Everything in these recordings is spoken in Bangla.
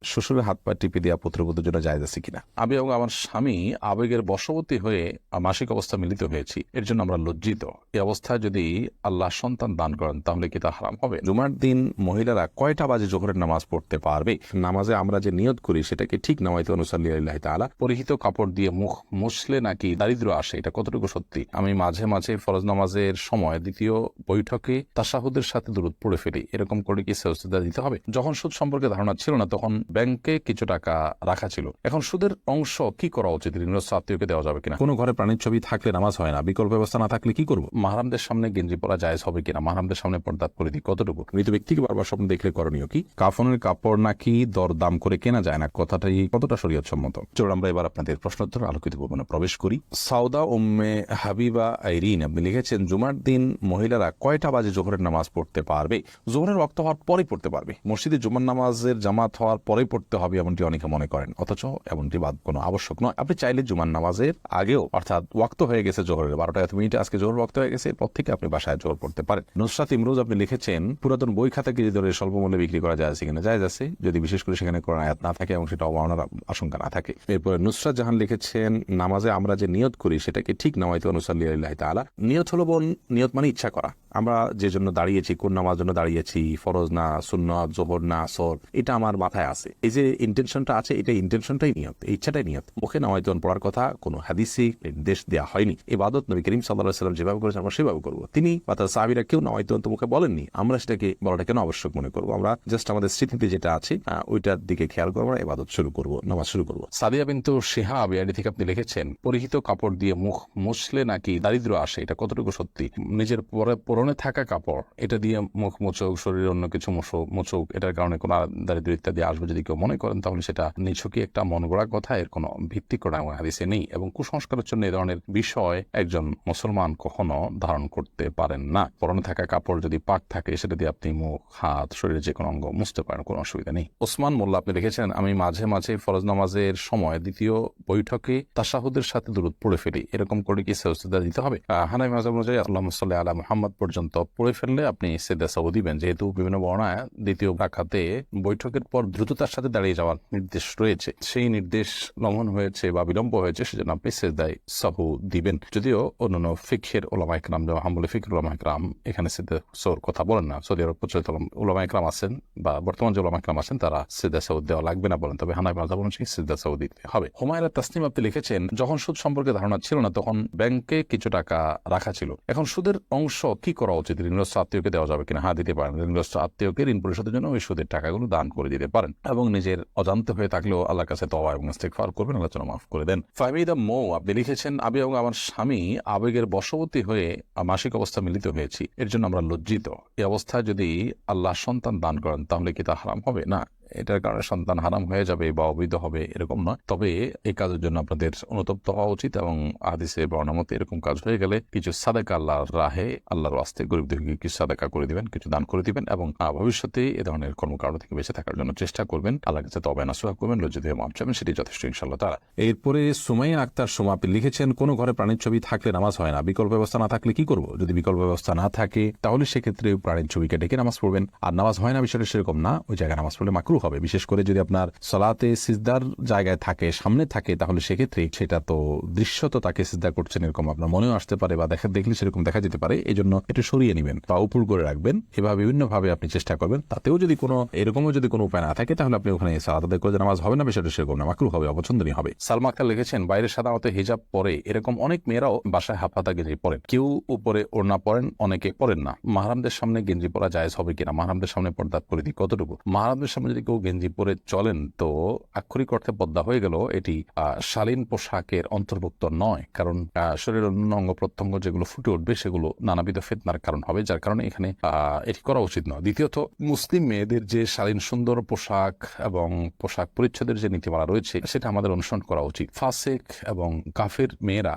শ্বশুরের হাত পা টিপে দেওয়া পুত্রবধূর জন্য জায়েজ আছে কিনা? আমি এবং আমার স্বামী আবেগের বশবর্তী হয়ে মাসিক অবস্থা মিলিত হয়েছি, এর জন্য আমরা লজ্জিত। এই অবস্থায় যদি আল্লাহ সন্তান দান করেন তাহলে কি তা হারাম হবে? জুমার দিন মহিলারা কয়টা বাজে জোহরের নামাজ পড়তে পারবে? নামাজে আমরা যে নিয়ত করি সেটাকে ঠিক নামাইতে অনুসাল্লি আল্লাহ তাআলা পরিহিত কাপড় দিয়ে মুখ মুছলে নাকি দারিদ্র আসে, এটা কতটুকু সত্যি? আমি মাঝে মাঝে ফরজ নামাজের সময় দ্বিতীয় বৈঠকে তাশাহুদের সাথে দুরূদ পড়ে ফেলি, এরকম করে কি সেজদা দিতে হবে? যখন সুদ সম্পর্কে ধারণা ছিল না তখন ব্যাংকে কিছু টাকা রাখা ছিল, এখন সুদের অংশ কি করা উচিত? ঋণগ্রস্ত আত্মীয়কে দেওয়া যাবে কিনা? কোনো ঘরে প্রাণীর ছবি থাকলে নামাজ হয় না, বিকল্প ব্যবস্থা না থাকলে কি করবো? মাহরামদের সামনে গেঞ্জি পরা জায়েজ হবে কিনা? মাহরামদের সামনে পর্দা পরিধি কতটুকু? মৃত ব্যক্তিকে বারবার স্বপ্ন দেখলে করণীয় কি? কাফনের কাপড় নাকি দর দাম করে কেনা যায় না, কথাটাই কতটা শরীয়ত সম্মত? চলুন আমরা এবার আপনাদের প্রশ্নোত্তর আলোকিত ভবনে প্রবেশ করি। সাউদা উম্মে হাবিবা আইরিন আপনি লিখেছেন, জুমার দিন মহিলারা কয়টা বাজে জোহরের নামাজ পড়তে পারবে? জোহরের ওয়াক্ত হওয়ার পরে পড়তে পারবে। মসজিদে জুমার নামাজের জামাত হওয়ার পরে পড়তে হবে এমনটি অনেকে মনে করেন, অথচ এমনটি কোনো আবশ্যক নয়। আপনি চাইলে জুমার নামাজের আগেও, অর্থাৎ ওয়াক্ত হয়ে গেছে জোহরের 12টা এত মিনিটে, আজকে জোহর ওয়াক্ত হয়ে গেছে, এরপর থেকে আপনি বাসায় জোহর পড়তে পারেন। নুসরাত ইমরোজ আপনি লিখেছেন, পুরাতন বই খাতা কেজি ধরে স্বল্প মূল্যে বিক্রি করা যায় কিনা? জায়েজ আছে, যদি বিশেষ করে সেখানে কোরআন আয়াত না থাকে এবং সেটা অবমাননার আশঙ্কা না থাকে। এরপর নুসরাত জাহান লিখেছেন, নামাজে আমরা যে নিয়ত করি সেটাকে ঠিক নামাইতে অনুসাল্লি আল্লাহ তাআলা। নিয়ত হলো বোন, নিয়ত মানে ইচ্ছা করা। আমরা যে জন্য দাঁড়িয়েছি, কোন নামাজ জন্য দাঁড়িয়েছি, ফরজ না সুন্নাত, যোহর না আসর, এটা আমার মাথায় আছে। এই যে ইন্টেনশনটা আছে, এটা ইন্টেনশনটাই নিয়ত, ইচ্ছাটাই নিয়ত। মুখে নামাইতন পড়ার কথা কোনো হাদিসে নির্দেশ দেওয়া হয়নি। ইবাদত নবী করিম সাল্লাল্লাহু আলাইহি ওয়াসাল্লাম যেভাবে করেছেন আমরা সেভাবে করবো। তিনি বা তার সাহাবীরা কেউ নামাইতন তো মুখে বলেননি, আমরা সেটাকে বলাটা কেন আবশ্যক মনে করবো? আমরা জাস্ট আমাদের স্মৃতিতে যেটা আছে ওইটার দিকে খেয়াল করবো, আমরা ইবাদত শুরু করবো, নামাজ শুরু করবো। সাদিয়া বিনতু শিহাব এর থেকে আপনি লিখেছেন, পরিহিত কাপড় দিয়ে মুখ মুছলে নাকি দারিদ্র আসে, এটা কতটুকু সত্যি? নিজের পরনে থাকা কাপড় এটা দিয়ে মুখ মুছুক, শরীরে অন্য কিছু মুছুক, এটার কারণে কোনো দারিদ্র ইত্যাদি আসবে যদি কেউ মনে করেন, তাহলে সেটা নিছকই একটা মন গড়া কথা, এর কোনো ভিত্তি করা হাদিসে নেই। এবং কুসংস্কারের জন্য এই ধরনের বিষয় একজন মুসলমান কখনো ধারণ করতে পারেন না। পরনে থাকা কাপড় যদি পাক থাকে সেটা দিয়ে আপনি মুখ, হাত, শরীরের যে কোনো অঙ্গ মুছতে পারেন, কোনো অসুবিধা নেই। ওসমান মোল্লা আপনি লিখেছেন, আমি মাঝে মাঝে ফরজ নামাজের সময় দ্বিতীয় বৈঠকে তাশাহুদের সাথে দুরূদ পড়ে ফেলি, এরকম করে কি সেজদা দিতে হবে? হানাফি মাযহাব অনুযায়ী আল্লাহুম্মা সাল্লি আলা মুহাম্মদ পর্যন্ত পড়ে ফেললে আপনি সেজদা সাহু দিবেন, যেহেতু বিভিন্ন বর্ণনায় দ্বিতীয় রাকাতে বৈঠকের পর দ্রুততার সাথে দাঁড়িয়ে যাওয়ার নির্দেশ রয়েছে। সেই নির্দেশ লঙ্ঘন হয়েছে বা বিলম্ব হয়েছে, সেজন্য আপনি সেজদায় সাহু দিবেন। যদিও অন্যান্য ফিকহের উলামা ইকরাম, যেমন হাম্বলি ফিকহের উলামা ইকরাম এখানে সেজদা সাহুর কথা বলেন না। সৌদি আরব প্রচলিত উলামা ইকরাম আছেন বা বর্তমান যে উলামা ইকরাম আছেন তারা সেজদা সাহু দেওয়া লাগবে না বলেন, তবে হানাফি মাযহাব অনুযায়ী সেজদা সাহু দিতে হবে। হুমায়রা তাসনিম আপনি লিখেছেন, যখন সুদ সম্পর্কে ধারণা ছিল না তখন ব্যাংকে কিছু টাকা রাখা ছিল, এখন সুদের অংশ কি করা উচিত? ঋণগ্রস্ত আত্মীয়কে দেওয়া যাবে কিনা? হ্যাঁ, দিতে পারেন। ঋণগ্রস্ত আত্মীয়কে ঋণ পরিশোধের জন্য ওই সুদের টাকাগুলো দান করে দিতে পারেন, এবং নিজের অজান্তে হয়ে থাকলেও আল্লাহর কাছে তওবা এবং ইস্তিগফার করবেন, আল্লাহ যেন মাফ করে দেন। ফাহমিদা মৌ আপনি লিখেছেন, আমি এবং আমার স্বামী আবেগের বশবর্তী হয়ে মাসিক অবস্থা মিলিত হয়েছি, এর জন্য আমরা লজ্জিত। এই অবস্থায় যদি আল্লাহ সন্তান দান করেন তাহলে কি তা হারাম হবে? না, এটার কারণে সন্তান হারাম হয়ে যাবে বা অবৈধ হবে এরকম নয়, তবে এই কাজের জন্য আপনাদের অনুতপ্ত হওয়া উচিত, এবং হাদিসে বর্ণনা মতে এরকম কাজ হয়ে গেলে কিছু সাদাকা আল্লাহর রাহে, আল্লাহর ওয়াস্তে গরিবদেরকে কিছু সাদাকা করে দিবেন, কিছু দান করে দিবেন, এবং ভবিষ্যতে এ ধরনের কর্মকাণ্ড থেকে বেঁচে থাকার জন্য চেষ্টা করবেন। আল্লাহর কাছে তওবা নসুহা করবেন, লজ্জিত হয়ে মাফ চাইবেন, সেটি যথেষ্ট ইনশাআল্লাহ তাআলা। এরপরে সুমাইয়া আক্তার সোমা আপনি লিখেছেন, কোনো ঘরে প্রাণীর ছবি থাকলে নামাজ হয় না, বিকল্প ব্যবস্থা না থাকলে কি করব? যদি বিকল্প ব্যবস্থা না থাকে তাহলে সেক্ষেত্রে প্রাণীর ছবিকে ডেকে নামাজ পড়বেন। আর নামাজ হয় না বিষয়টা সেরকম না, ওই জায়গায় নামাজ পড়লে মাকরুহ হবে। বিশেষ করে যদি আপনার সালাতে সিজদার জায়গায় থাকে, সামনে থাকে, তাহলে সেক্ষেত্রে সেটা তো দৃশ্যত তাকে সিজদা করছেন এরকম আপনার মনেও আসতে পারে, বা দেখলে সেরকম দেখা যেতে পারে, এই জন্য একটু সরিয়ে নেবেন বা উপর করে রাখবেন। এভাবে বিভিন্ন ভাবে আপনি চেষ্টা করবেন, তাতেও যদি কোনো এরকমও যদি কোনো উপায় না থাকে তাহলে আপনি ওখানে সালাত আদায় করে নামাজ হবে না, বিষয়টা সেরকম না, মাকরুহ হবে, অপছন্দনীয় হবে। সালমা আক্তার লিখেছেন, বাইরে সাধারণত হিজাব পরে, এরকম অনেক মেয়েরাও বাসায় হাফহাতা গেঞ্জি পরেন, কেউ উপরে ওড়না পরেন, অনেকে পরেন না। মাহরামদের সামনে গেঞ্জি পরা জায়েজ হবে কিনা? মাহরামদের সামনে পর্দা পরিধি কতটুকু? মাহরামদের সামনে যদি কেউ গেঞ্জি পরে চলেন তো আক্ষরিক অর্থে পর্দা হয়ে গেল, এটি শালীন পোশাকের অন্তর্ভুক্ত নয়, কারণ শরীরের অন্য অঙ্গ প্রত্যঙ্গ যেগুলো ফুটে উঠবে সেগুলো নানাবিধ ফিতনার কারণ হবে, যার কারণে এখানে এটি করা উচিত নয়। দ্বিতীয়ত, মুসলিম মেয়েদের যে শালীন সুন্দর পোশাক এবং পোশাক পরিচ্ছদের যে নীতিমালা রয়েছে সেটা আমাদের অনুসরণ করা উচিত। ফাসেক এবং কাফের মেয়েরা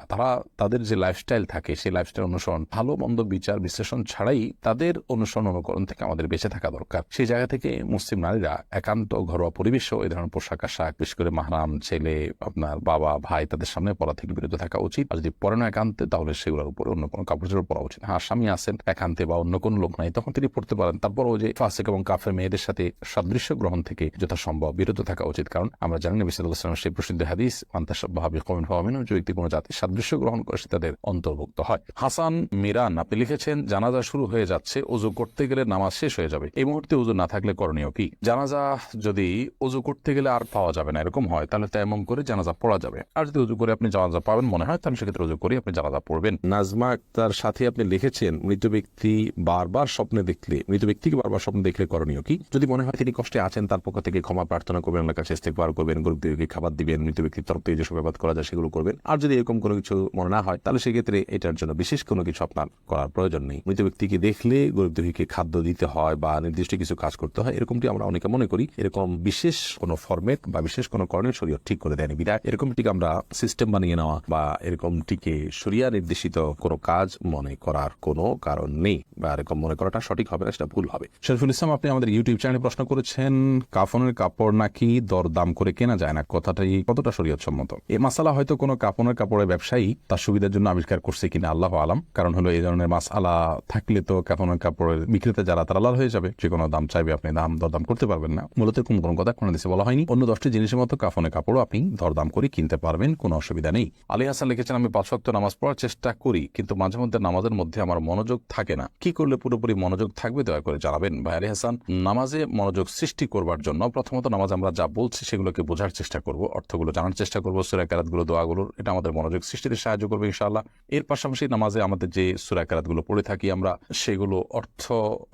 তাদের যে লাইফস্টাইল থাকে সেই লাইফস্টাইল অনুসরণ, ভালো মন্দ বিচার বিশ্লেষণ ছাড়াই তাদের অনুসরণ অনুকরণ থেকে আমাদের বেঁচে থাকা দরকার। সেই জায়গা থেকে মুসলিম নারীরা একান্ত ঘরোয়া পরিবেশেও এই ধরনের পোশাক আশাক, বিশেষ করে মাহরাম ছেলে, আপনার বাবা ভাই তাদের সামনে পরা থেকে বিরত থাকা উচিত। আর যদি পরে না একান্তে, তাহলে সেগুলোর উপরে অন্য কোনো কাপড় চোপড় পরা উচিত। হ্যাঁ, স্বামী আছেন একান্তে বা অন্য কোনো লোক নাই, তখন তিনি পড়তে পারেন। তারপরও যে ফাসিক এবং কাফের মেয়েদের সাথে সাদৃশ্য গ্রহণ থেকে যথাসম্ভব বিরত থাকা উচিত। কারণ আমরা জানি নবী সাল্লাল্লাহু আলাইহি ওয়াসাল্লামের সেই প্রসিদ্ধ হাদিস, মান তাশাব্বাহা বিকওমিন ফাহুয়া মিনহুম, যে ব্যক্তি কোনো জাতির সাদৃশ্য গ্রহণ করে সে তাদের অন্তর্ভুক্ত হয়। হাসান মিরান আপনি লিখেছেন, জানাজা শুরু হয়ে যাচ্ছে, ওযু করতে গেলে নামাজ শেষ হয়ে যাবে, এই মুহূর্তে ওযু না থাকলে করণীয় কি? জানাজা যদি ওযু করতে গেলে আর পাওয়া যাবে না এরকম হয়, তাহলে তায়াম্মুম করে জানাজা পড়া যাবে। আর যদি ওযু করে আপনি জানাজা পাবেন মনে হয়, তাহলে সেক্ষেত্রে ওযু করে আপনি জানাজা পড়বেন। নাজমা আক্তার সাথে আপনি লিখেছেন, মৃত ব্যক্তি বারবার স্বপ্নে দেখলে, মৃত ব্যক্তিকে বারবার স্বপ্নে দেখলে করণীয় কি? যদি মনে হয় তিনি কষ্টে আছেন, তার পক্ষ থেকে ক্ষমা প্রার্থনা করবেন, আল্লাহর কাছে ইস্তেগফার করবেন, গরিব দুঃখীকে খাবার দিবেন, মৃত ব্যক্তির তরফ থেকে যেসব ইবাদত করা যায় সেগুলো করবেন। আর যদি এরকম কোনো কিছু মনে না হয়, তাহলে সেক্ষেত্রে এটার জন্য বিশেষ কোনো কিছু আপনার করার প্রয়োজন নেই। মৃত ব্যক্তিকে দেখলে গরিব দুঃখীকে খাদ্য দিতে হয় বা নির্দিষ্ট কিছু কাজ করতে হয়, এরকমটি আমরা অনেকে মনে করি। এরকম বিশেষ কোনো ফরম্যাট বা বিশেষ কোনো করণীয় শরীয়ত ঠিক করে দেয়নি বিধায় এরকমটিকে আমরা সিস্টেম বানিয়ে নেওয়া বা এরকমটিকে শরিয়া নির্দেশিত কোনো কাজ মনে করার কোনো কারণ নেই, বা এরকম মনে করাটা সঠিক হবে না, সেটা ভুল হবে। শরীফুল ইসলাম আপনি আমাদের ইউটিউব চ্যানেলে প্রশ্ন করেছেন, কাফনের কাপড় নাকি দরদাম করে কেনা যায় না, কথাটাই কতটা শরীয়ত সম্মত? এই মাসালা হয়তো কোনো কাফনের কাপড়ের ব্যবসায়ী তার সুবিধার জন্য আবিষ্কার করছে কিনা আল্লাহু আলাম। কারণ হলো এই ধরনের মাসালা থাকলে তো কাফনের কাপড়ের বিক্রেতা যারা তারা লাল হয়ে যাবে, যে কোনো দাম চাইবে, আপনি দরদাম করতে পারবেন না। মূলত কোনো কথা কোনো দেশে বলা হয়নি। অন্য 10টি জিনিসের মতো কাফনের কাপড়ও আপনি দরদাম করে কিনতে পারবেন, কোনো অসুবিধা নেই। আলী হাসান লিখেছেন, আমি 5 ওয়াক্ত নামাজ পড়ার চেষ্টা করি, কিন্তু মাঝে মধ্যে নামাজের মধ্যে আমার মনোযোগ থাকে না, কি করলে পুরোপুরি মনোযোগ থাকবে দয়া করে জানাবেন। ভাই আলী হাসান, নামাজে মনোযোগ সৃষ্টি করবার জন্য প্রথমত নামাজ আমরা যা বলছি সেগুলোকে বোঝার চেষ্টা করব, অর্থগুলো জানার চেষ্টা করব, সূরা কিরাতগুলো, দোয়াগুলো, এটা আমাদের মনোযোগ সৃষ্টিতে সাহায্য করবে ইনশাআল্লাহ। এর পাশাপাশি নামাজে আমাদের যে সূরা কিরাতগুলো পড়ে থাকি আমরা, সেগুলো অর্থ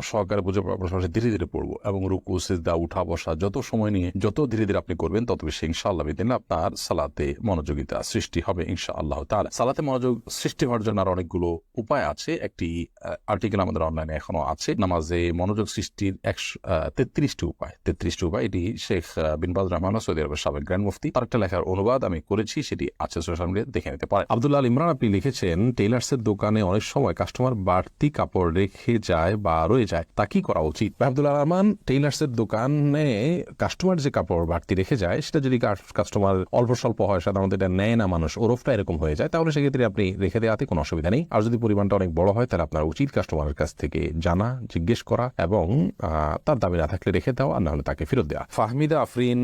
সহকারে বুঝে পড়ার পাশাপাশি ধীরে ধীরে পড়বো, এবং রুকু সিজদা উঠা বসা যত সময় নিয়ে যত ধীরে ধীরে আপনি করবেন, তত বেশি ইনশাআল্লাহ বিদিন আপনার সালাতে মনোযোগিতা সৃষ্টি হবে ইনশাআল্লাহ তাআলা। সালাতে মনোযোগ সৃষ্টি হওয়ার জন্য আর অনেকগুলো উপায় আছে। একটি আর্টিকেল আমাদের অনলাইনে এখনো আছে, নামাজে মনোযোগ সৃষ্টির 33টি উপায়। এটি শেখ বিন বাজ রাহমাহুল্লাহ, সৌদি আরবের সাবেক গ্র্যান্ড মুফতি, তার একটা লেখার অনুবাদ আমি করেছি, সেটি আছে সোশ্যাল মিডিয়ায়, দেখে নিতে পারেন। আব্দুল্লাহ আল ইমরান আপনি লিখেছেন, টেইলার্সের দোকানে অনেক সময় কাস্টমার বাড়তি কাপড় রেখে যায় বা রয়ে যায়, তা কি করা উচিত? আব্দুল্লাহ রহমান, টেইলার্সের দোকানে কাস্টমার যে কাপড় বাড়তি রেখে যায়, সেটা যদি কাস্টমার অল্প স্বল্প হয়, সাধারণত এটা নেয় না মানুষ, ওরফটা এরকম হয়ে যায়, তাহলে সেক্ষেত্রে আপনি রেখে দেওয়াতে কোনো অসুবিধা নেই। আর যদি পরিমাণটা অনেক বড় হয়, তাহলে আপনার উচিত কাস্টমারের কাছ থেকে জানা, জিজ্ঞেস করা, এবং তার দাবি না থাকলে রেখে দেওয়া, আর না হলে তাকে ফেরত দেওয়া। ফাহমিদা আফরিন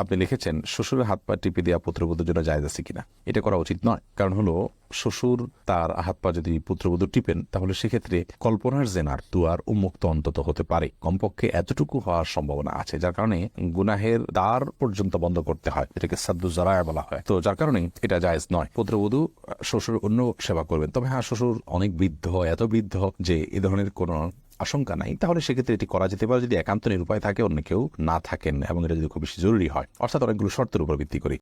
আপনি লিখেছেন, শ্বশুরের হাত পা টিপে দেওয়া পুত্রবধূর জন্য জায়েজ আছে কিনা? এটা করা উচিত নয়। কারণ হলো, শ্বশুর তার হাত পা যদি পুত্রবধূ টিপেন, তাহলে সেক্ষেত্রে কল্পনার জেনার দুয়ার উন্মুক্ত অন্তত হতে পারে, কমপক্ষে এতটুকু হওয়ার সম্ভাবনা আছে, যার কারণে গুনাহের দ্বার পর্যন্ত বন্ধ করতে হয়, এটাকে সাদ্দু জারায়া বলা হয়। তো যার কারণে এটা জায়েজ নয়। পুত্রবধূ শ্বশুর অন্য সেবা করবেন, তবে হ্যাঁ, শ্বশুর অনেক বৃদ্ধ, এত বৃদ্ধ যে এ ধরনের কোনো আশঙ্কা নাই, তাহলে সেক্ষেত্রে এটি করা যেতে পারে, যদি একান্ত নিরুপায় থাকে, অন্য কেউ না থাকেন, এবং এটা যদি খুব বেশি জরুরি হয়, অর্থাৎ অনেকগুলো শর্তের উপর ভিত্তি করে।